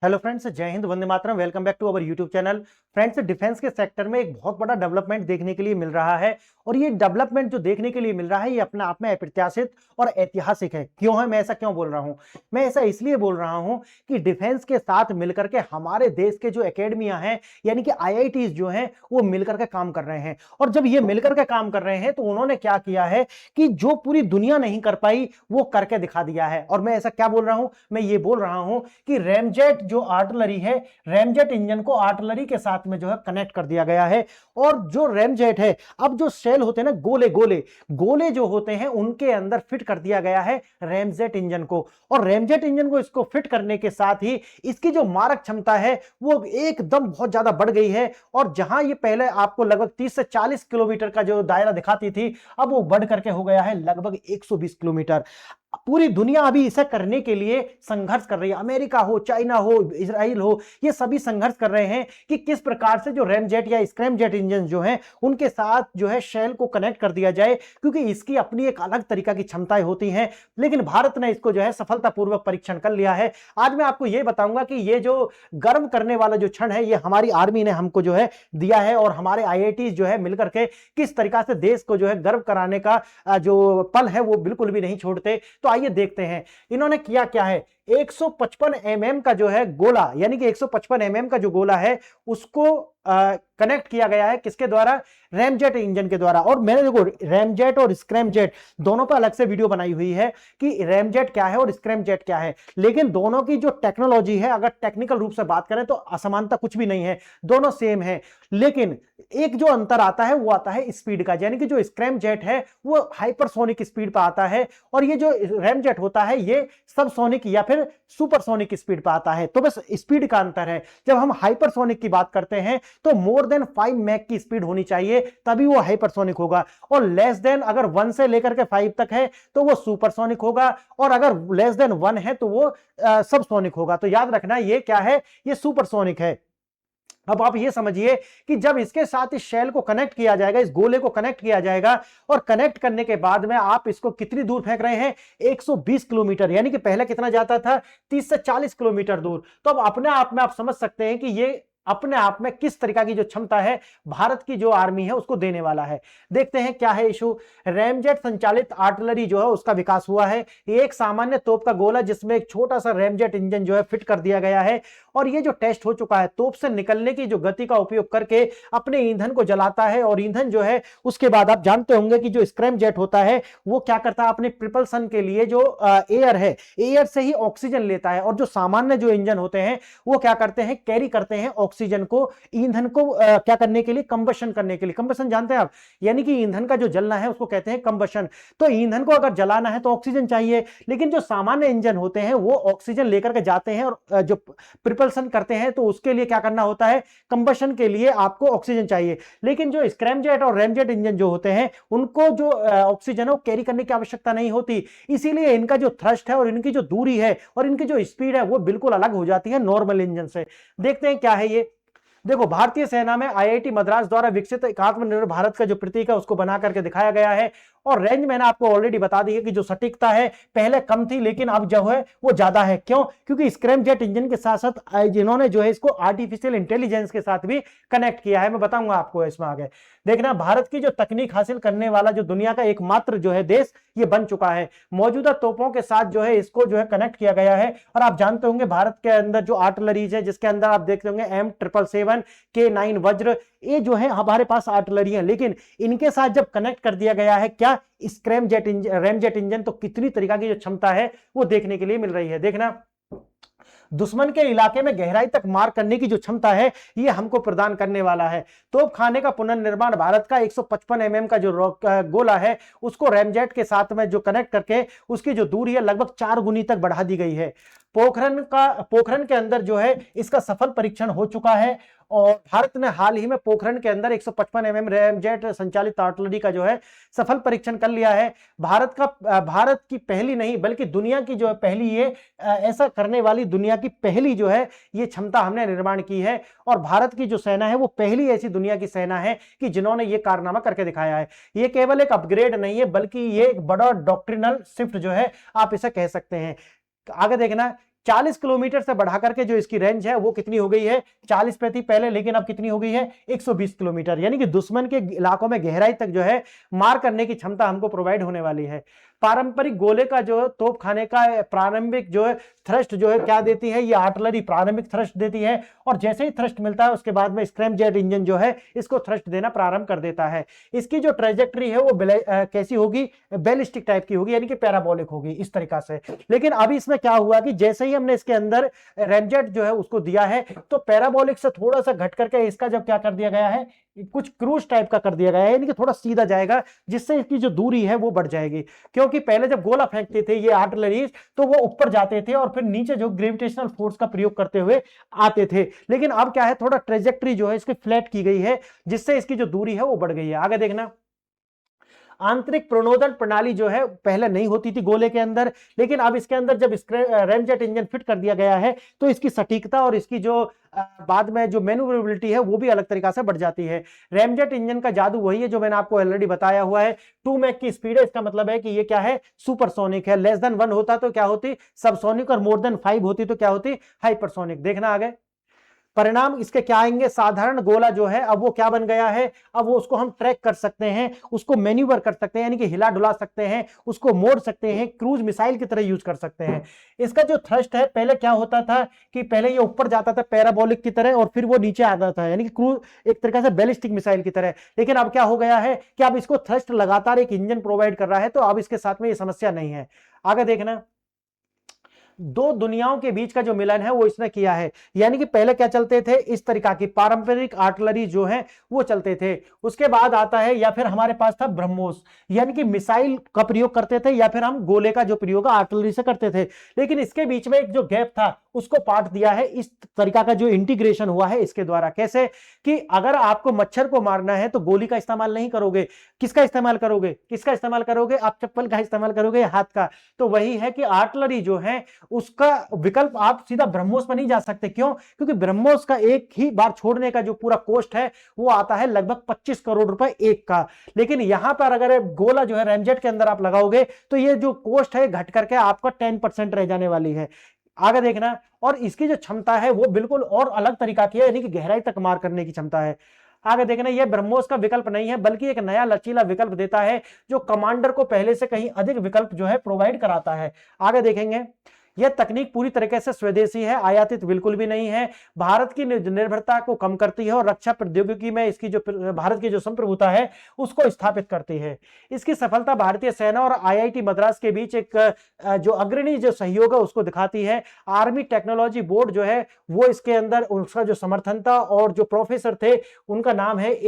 Hello friends, जय हिंद, वंदे मातरम। Welcome back to our YouTube channel. Friends, defence के सेक्टर में एक बहुत बड़ा डेवलपमेंट देखने के लिए मिल रहा है और ये डेवलपमेंट जो देखने के लिए मिल रहा है ये अपने आप में अप्रत्याशित और ऐतिहासिक है। क्यों है, मैं ऐसा क्यों बोल रहा हूं? मैं ऐसा इसलिए बोल रहा हूं कि डिफेंस के साथ मिलकर के हमारे देश के जो एकेडमियां हैं यानी कि आईआईटीज जो हैं वो मिलकर के काम कर रहे हैं। और जब ये मिलकर के काम कर रहे हैं तो उन्होंने क्या किया है कि जो पूरी दुनिया नहीं कर पाई वो करके दिखा दिया है। और मैं ऐसा क्या बोल रहा हूं? मैं ये बोल रहा हूं कि रैमजेट जो आर्टिलरी है, रैमजेट इंजन को आर्टिलरी के साथ में जो है कनेक्ट कर दिया गया है। और जो रैमजेट है, अब जो शेल होते हैं ना, गोले गोले गोले जो होते हैं उनके अंदर फिट कर दिया गया है रैमजेट इंजन को। और रैमजेट इंजन को इसको फिट करने के साथ ही इसकी जो मारक क्षमता है वो एकदम बहुत ज्यादा बढ़ गई है। और जहां ये पहले आपको लगभग 30 से 40 किलोमीटर का जो दायरा दिखाती थी, अब वो बढ़ करके हो गया है लगभग 120 किलोमीटर। पूरी दुनिया अभी इसे करने के लिए संघर्ष कर रही है। अमेरिका हो, चाइना हो, इजराइल हो, ये सभी संघर्ष कर रहे हैं कि किस प्रकार से जो रैमजेट या स्क्रैमजेट इंजन जो हैं उनके साथ जो है शेल को कनेक्ट कर दिया जाए, क्योंकि इसकी अपनी एक अलग तरीका की क्षमताएं होती हैं। लेकिन भारत ने इसको जो है सफलतापूर्वक परीक्षण कर लिया है। आज मैं आपको ये बताऊंगा कि ये जो गर्व करने वाला जो क्षण है ये हमारी आर्मी ने हमको जो है दिया है और हमारे आईआईटी जो है मिलकर के किस तरीका से देश को जो है गर्व कराने का जो पल है वो बिल्कुल भी नहीं छोड़ते। तो आइए देखते हैं इन्होंने किया क्या है। 155 mm का जो है गोला, यानी कि 155 mm का जो गोला है उसको कनेक्ट किया गया है किसके द्वारा? रैमजेट इंजन के द्वारा। और मैंने देखो रैमजेट और स्क्रैमजेट दोनों पर अलग से वीडियो बनाई हुई है कि रैमजेट क्या है और स्क्रैमजेट क्या है, लेकिन दोनों की जो टेक्नोलॉजी है अगर टेक्निकल रूप से बात करें तो असमानता कुछ भी नहीं है, दोनों सेम है। लेकिन एक जो अंतर आता है वो आता है स्पीड का, यानी कि जो स्क्रैमजेट है वो हाइपरसोनिक स्पीड पर आता है और ये जो रैमजेट होता है ये सबसोनिक या फिर सुपरसोनिक स्पीड पर आता है। तो बस स्पीड का अंतर है। जब हम हाइपरसोनिक की बात करते हैं तो मोर देन 5 मैक की स्पीड होनी चाहिए तभी वो हाइपरसोनिक होगा, और लेस देन अगर 1 से लेकर के 5 तक है तो वो सुपरसोनिक होगा, और अगर लेस देन 1 है तो वो सबसोनिक होगा। तो याद रखना ये क्या है, ये सुपरसोनिक है। अब आप ये समझिए कि जब इसके साथ इस शेल को कनेक्ट किया जाएगा, इस गोले को कनेक्ट किया जाएगा, और कनेक्ट करने के बाद में आप इसको कितनी दूर फेंक रहे हैं? 120 किलोमीटर, यानी कि पहले कितना जाता था? 30 से 40 किलोमीटर दूर। तो अब अपने आप में आप समझ सकते हैं कि ये अपने आप में किस तरीका की जो क्षमता है भारत की जो आर्मी है उसको देने वाला है। देखते हैं क्या है इशू। रैमजेट संचालित आर्टिलरी जो है उसका विकास हुआ है। ये एक सामान्य तोप का गोला जिसमें एक छोटा सा रैमजेट इंजन जो है फिट कर दिया गया है, और ये जो टेस्ट हो चुका है तोप से निकलने की जो गति का उपयोग करके अपने ईंधन को जलाता है। और ईंधन जो है उसके बाद आप जानते होंगे कि जो स्क्रैमजेट होता है वो क्या करता है, अपने प्रिपल्सन के लिए जो एयर है, एयर से ही ऑक्सीजन लेता है। और जो सामान्य जो इंजन होते हैं वो क्या करते हैं, कैरी करते हैं ऑक्सीजन को, ईंधन को क्या करने के लिए? कंबशन करने के लिए। कंबशन जानते हैं आप, यानी कि ईंधन का जो जलना है उसको कहते हैं कंबशन। तो ईंधन को अगर जलाना है तो ऑक्सीजन चाहिए, लेकिन जो सामान्य इंजन होते हैं वो ऑक्सीजन लेकर के जाते हैं और जो प्रिपल्सन करते हैं तो उसके लिए क्या करना होता है? कंबशन के लिए आपको ऑक्सीजन चाहिए। लेकिन जो स्क्रैमजेट और रैमजेट इंजन जो होते हैं उनको जो ऑक्सीजन है वो कैरी करने की आवश्यकता नहीं होती, इसीलिए इनका जो थ्रस्ट है और इनकी जो दूरी है और इनकी जो स्पीड है वो बिल्कुल अलग हो जाती है नॉर्मल इंजन से। देखते हैं क्या है ये। देखो, भारतीय सेना में आईआईटी मद्रास द्वारा विकसित एक आत्मनिर्भर भारत का जो प्रतीक है उसको बना करके दिखाया गया है। और रेंज मैंने आपको ऑलरेडी बता दी है कि जो सटीकता है पहले कम थी लेकिन अब जो है वो ज्यादा है। क्यों? क्योंकि स्क्रैमजेट इंजन के साथ साथ जिन्होंने जो है इसको आर्टिफिशियल इंटेलिजेंस के साथ भी कनेक्ट किया है। मैं बताऊंगा आपको इसमें आगे। देखना, भारत की जो तकनीक हासिल करने वाला जो दुनिया का एकमात्र जो है देश ये बन चुका है। मौजूदा तोपों के साथ जो है इसको जो है कनेक्ट किया गया है। और आप जानते होंगे भारत के अंदर जो आर्टिलरीज है जिसके अंदर आप देखते होंगे M777, K9 वज्र, ये जो है हमारे पास आर्टिलरी है। लेकिन इनके साथ जब कनेक्ट कर दिया गया है क्या? स्क्रैमजेट इंजन, रैमजेट इंजन, तो कितनी तरीका की जो क्षमता है वो देखने के लिए मिल रही है। देखना, दुश्मन के इलाके में गहराई तक मार करने की जो क्षमता है ये हमको प्रदान करने वाला है। तोप खाने का पुनर्निर्माण भारत का 155 mm का जो गोला है उसको रैमजेट के साथ में जो कनेक्ट करके उसकी जो दूरी है लगभग 4 गुनी तक बढ़ा दी गई है। पोखरण के अंदर जो है इसका सफल परीक्षण हो चुका है। और भारत ने हाल ही में पोखरण के अंदर 155 mm रैमजेट संचालित आर्टिलरी का जो है सफल परीक्षण कर लिया है। भारत की पहली नहीं बल्कि दुनिया की जो है पहली ये ऐसा करने वाली दुनिया की पहली जो है ये क्षमता हमने निर्माण की है। और भारत की जो सेना है वो पहली ऐसी दुनिया की सेना है कि जिन्होंने ये कारनामा करके दिखाया है। ये केवल एक अपग्रेड नहीं है बल्कि ये एक बड़ा डॉक्ट्रिनल शिफ्ट जो है आप इसे कह सकते हैं। आगे देखना, 40 किलोमीटर से बढ़ा करके जो इसकी रेंज है वो कितनी हो गई है, 40 पे थी पहले, लेकिन अब कितनी हो गई है, 120 किलोमीटर। यानी कि दुश्मन के इलाकों में गहराई तक जो है मार करने की क्षमता हमको प्रोवाइड होने वाली है। पारंपरिक गोले का जो तोप खाने का प्रारंभिक जो है थ्रस्ट जो है क्या देती है, ये आर्टिलरी प्रारंभिक थ्रस्ट देती है, और जैसे ही थ्रस्ट मिलता है उसके बाद में स्क्रैमजेट इंजन जो है इसको थ्रस्ट देना प्रारंभ कर देता है। इसकी जो ट्रेजेक्टरी है वो कैसी होगी, बैलिस्टिक टाइप की होगी, यानी कि पैराबोलिक होगी इस तरीका से। लेकिन अभी इसमें क्या हुआ कि जैसे ही हमने इसके अंदर रैमजेट जो है उसको दिया है, तो पैराबोलिक से थोड़ा सा घट करके इसका जब क्या कर दिया गया है, कुछ क्रूज टाइप का कर दिया गया है, यानी कि थोड़ा सीधा जाएगा, जिससे इसकी जो दूरी है वो बढ़ जाएगी। क्योंकि पहले जब गोला फेंकते थे ये आर्टिलरी तो वो ऊपर जाते थे और फिर नीचे जो ग्रेविटेशनल फोर्स का प्रयोग करते हुए आते थे, लेकिन अब क्या है, थोड़ा ट्रेजेक्टरी जो है इसकी फ्लैट की गई है, जिससे इसकी जो दूरी है वो बढ़ गई है। आगे देखना, आंतरिक प्रणोदन प्रणाली जो है पहले नहीं होती थी गोले के अंदर, लेकिन अब इसके अंदर जब रैमजेट इंजन फिट कर दिया गया है तो इसकी सटीकता और इसकी जो बाद में जो मैन्यूवरेबिलिटी है वो भी अलग तरीका से बढ़ जाती है। रैमजेट इंजन का जादू वही है जो मैंने आपको ऑलरेडी बताया हुआ है, 2 मैक की स्पीड है, इसका मतलब है कि ये क्या है, सुपरसोनिक है। लेस देन 1 होता तो क्या होती, सबसोनिक, और मोर देन 5 होती तो क्या होती, हाइपरसोनिक। देखना आगे परिणाम इसके क्या आएंगे, साधारण गोला जो है अब वो क्या बन गया है, अब वो उसको हम ट्रैक कर सकते हैं, उसको मैन्यूवर कर सकते हैं, यानी कि हिला डुला सकते हैं, उसको मोड़ सकते हैं, क्रूज मिसाइल की तरह यूज कर सकते हैं। इसका जो थ्रस्ट है, पहले क्या होता था कि पहले ये ऊपर जाता था पैराबोलिक की तरह और फिर वो नीचे आता था, यानी कि क्रूज एक तरीके से बैलिस्टिक मिसाइल की तरह। लेकिन अब क्या हो गया है कि अब इसको थ्रस्ट लगातार एक इंजन प्रोवाइड कर रहा है, तो अब इसके साथ में ये समस्या नहीं है। आगे देखना, दो दुनियाओं के बीच का जो मिलन है वो इसने किया है। यानी कि पहले क्या चलते थे, इस तरीका की पारंपरिक आर्टिलरी जो है वो चलते थे, उसके बाद आता है, या फिर हमारे पास था ब्रह्मोस, यानी कि मिसाइल का प्रयोग करते थे, या फिर हम गोले का जो प्रयोग आर्टिलरी से करते थे। लेकिन इसके बीच में एक जो गैप था उसको पाट दिया है, इस तरीका का जो इंटीग्रेशन हुआ है इसके द्वारा। कैसे कि अगर आपको मच्छर को मारना है तो गोली का इस्तेमाल नहीं करोगे, किसका इस्तेमाल करोगे, किसका इस्तेमाल करोगे, आप चप्पल का इस्तेमाल करोगे, हाथ का। तो वही है कि आर्टिलरी जो है उसका विकल्प आप सीधा ब्रह्मोस पर नहीं जा सकते। क्यों? क्योंकि ब्रह्मोस का एक ही बार छोड़ने का जो पूरा कॉस्ट है वो आता है लगभग 25 करोड़ रुपए एक का। लेकिन यहां पर अगर गोला जो है रैमजेट के अंदर आप लगाओगे तो ये जो कॉस्ट है घट करके आपका 10% रह जाने वाली है। आगे देखना, और इसकी जो क्षमता है वो बिल्कुल और अलग तरीका की है, यानी कि गहराई तक मार करने की क्षमता है। आगे देखना, यह ब्रह्मोस का विकल्प नहीं है, बल्कि एक नया लचीला विकल्प देता है जो कमांडर को पहले से कहीं अधिक विकल्प जो है प्रोवाइड कराता है। आगे देखेंगे, यह तकनीक पूरी तरीके से स्वदेशी है, आयातित बिल्कुल भी नहीं है, भारत की निर्भरता को कम करती है और रक्षा प्रौद्योगिकी में इसकी जो भारत की जो संप्रभुता है उसको स्थापित करती है। इसकी सफलता भारतीय सेना और आईआईटी मद्रास के बीच एक जो अग्रणी जो सहयोग है उसको दिखाती है। आर्मी टेक्नोलॉजी बोर्ड जो है वो इसके अंदर उसका जो समर्थन था, और जो प्रोफेसर थे उनका नाम है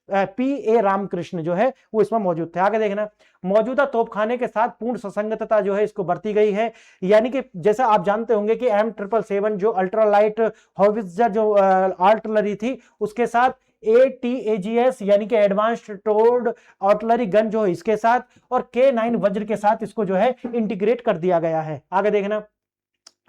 P.A. रामकृष्ण जो है वो इसमें मौजूद थे। आगे देखना, मौजूदा तोपखाने के साथ पूर्ण ससंगतता जो है इसको बरती गई है। यानी कि जैसा आप जानते होंगे कि M777 जो अल्ट्रालाइट हॉविट्जर जो आर्टिलरी थी उसके साथ ATAGS यानी कि एडवांस्ड टोर्ड आर्टिलरी गन जो है इसके साथ, और K9 वज्र के साथ इसको जो है इंटीग्रेट कर दिया गया है। आगे देखना,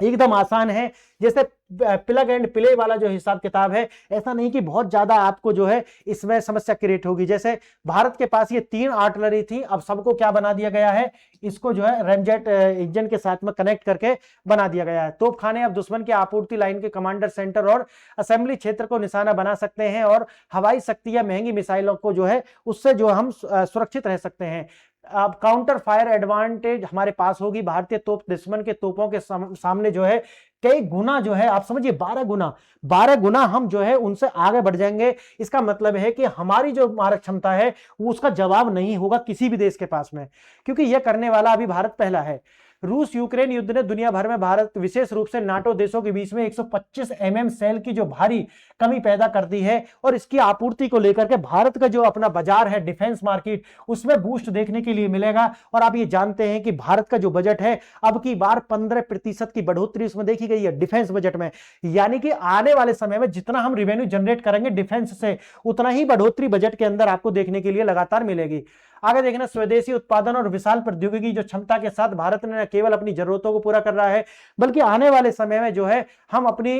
एकदम आसान है, जैसे प्लग एंड प्ले वाला जो हिसाब किताब है, ऐसा नहीं कि बहुत ज्यादा आपको जो है इसमें समस्या क्रिएट होगी। जैसे भारत के पास ये 3 आर्टिलरी थी, अब सबको क्या बना दिया गया है, इसको जो है रैमजेट इंजन के साथ में कनेक्ट करके बना दिया गया है। तोपखाने अब दुश्मन के आपूर्ति लाइन के कमांडर सेंटर और असेंबली क्षेत्र को निशाना बना सकते हैं, और हवाई शक्ति या महंगी मिसाइलों को जो है उससे जो हम सुरक्षित रह सकते हैं। अब काउंटर फायर एडवांटेज हमारे पास होगी, भारतीय तोप दुश्मन के तोपों के सामने जो है कई गुना जो है, आप समझिए 12 गुना हम जो है उनसे आगे बढ़ जाएंगे। इसका मतलब है कि हमारी जो मारक क्षमता है वो उसका जवाब नहीं होगा किसी भी देश के पास में, क्योंकि यह करने वाला अभी भारत पहला है। रूस यूक्रेन युद्ध ने दुनिया भर में भारत विशेष रूप से नाटो देशों के बीच में 125 mm सेल की जो भारी कमी पैदा कर दी है, और इसकी आपूर्ति को लेकर के भारत का जो अपना बाजार है डिफेंस मार्केट उसमें बूस्ट देखने के लिए मिलेगा। और आप ये जानते हैं कि भारत का जो बजट है अब की बार 15% की बढ़ोतरी उसमें देखी गई है डिफेंस बजट में। यानी कि आने वाले समय में जितना हम रेवेन्यू जनरेट करेंगे डिफेंस से, उतना ही बढ़ोतरी बजट के अंदर आपको देखने के लिए लगातार मिलेगी। आगे देखना, स्वदेशी उत्पादन और विशाल प्रौद्योगिकी जो क्षमता के साथ भारत ने न केवल अपनी जरूरतों को पूरा कर रहा है, बल्कि आने वाले समय में जो है हम अपनी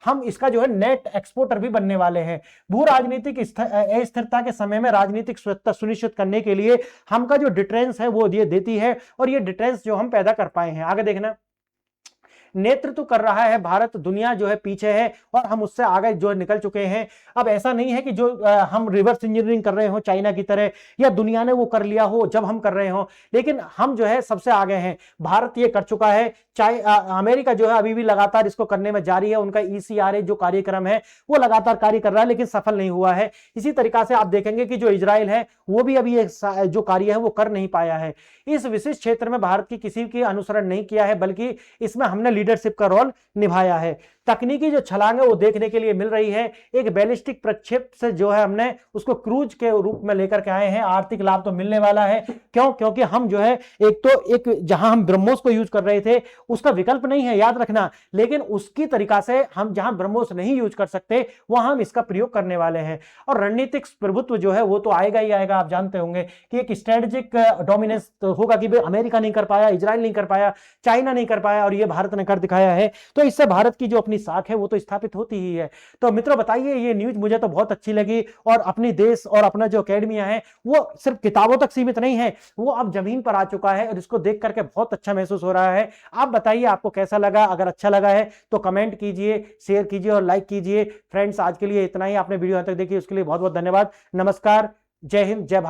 हम इसका जो है नेट एक्सपोर्टर भी बनने वाले हैं। भू राजनीतिक अस्थिरता के समय में राजनीतिक सुरक्षा सुनिश्चित करने के लिए हमका जो डिटेरेंस है वो ये देती है, और ये डिटेरेंस जो हम पैदा कर पाए हैं। आगे देखना, नेतृत्व कर रहा है भारत, दुनिया जो है पीछे है और हम उससे आगे जो निकल चुके हैं। अब ऐसा नहीं है कि जो हम रिवर्स इंजीनियरिंग कर रहे हो चाइना की तरह, या दुनिया ने वो कर लिया हो जब हम कर रहे हो, लेकिन हम जो है सबसे आगे हैं। भारत ये कर चुका है, अमेरिका जो है अभी भी लगातार इसको करने में जारी है। उनका ECRA जो कार्यक्रम है वो लगातार कार्य कर रहा है, लेकिन सफल नहीं हुआ है। इसी तरीका से आप देखेंगे कि जो इजराइल है वो भी अभी जो कार्य है वो कर नहीं पाया है। इस विशिष्ट क्षेत्र में भारत की किसी की अनुसरण नहीं किया है, बल्कि इसमें हमने लीडरशिप का रोल निभाया है। तकनीकी जो छलांग है वो देखने के लिए मिल रही है। एक बैलिस्टिक प्रक्षेप से जो है हमने उसको क्रूज के रूप में लेकर के आए हैं। आर्थिक लाभ तो मिलने वाला है। क्यों? क्योंकि हम जो है एक जहां हम ब्रह्मोस को यूज कर रहे थे उसका विकल्प नहीं है, याद रखना, लेकिन उसकी तरीका से हम जहां ब्रह्मोस नहीं यूज कर सकते वहां हम इसका प्रयोग करने वाले हैं। और रणनीतिक प्रभुत्व जो है वो तो आएगा ही आएगा। आप जानते होंगे कि एक स्ट्रेटेजिक डोमिनेंस तो होगा कि अमेरिका नहीं कर पाया, इजराइल नहीं कर पाया, चाइना नहीं कर पाया, और ये भारत ने कर दिखाया है। तो इससे भारत की जो अपनी साख है वो तो स्थापित होती ही है। तो मित्रों बताइए, ये न्यूज मुझे तो बहुत अच्छी लगी। और अपनी देश और अपना जो अकेडमिया है वो सिर्फ किताबों तक सीमित नहीं है, वो अब जमीन पर आ चुका है और इसको देख करके बहुत अच्छा महसूस हो रहा है। आप बताइए आपको कैसा लगा? अगर अच्छा लगा है तो कमेंट कीजिए, शेयर कीजिए और लाइक कीजिए। फ्रेंड्स, आज के लिए इतना ही। आपने वीडियो अंत तक देखी उसके लिए बहुत बहुत धन्यवाद। नमस्कार, जय हिंद, जय भारत।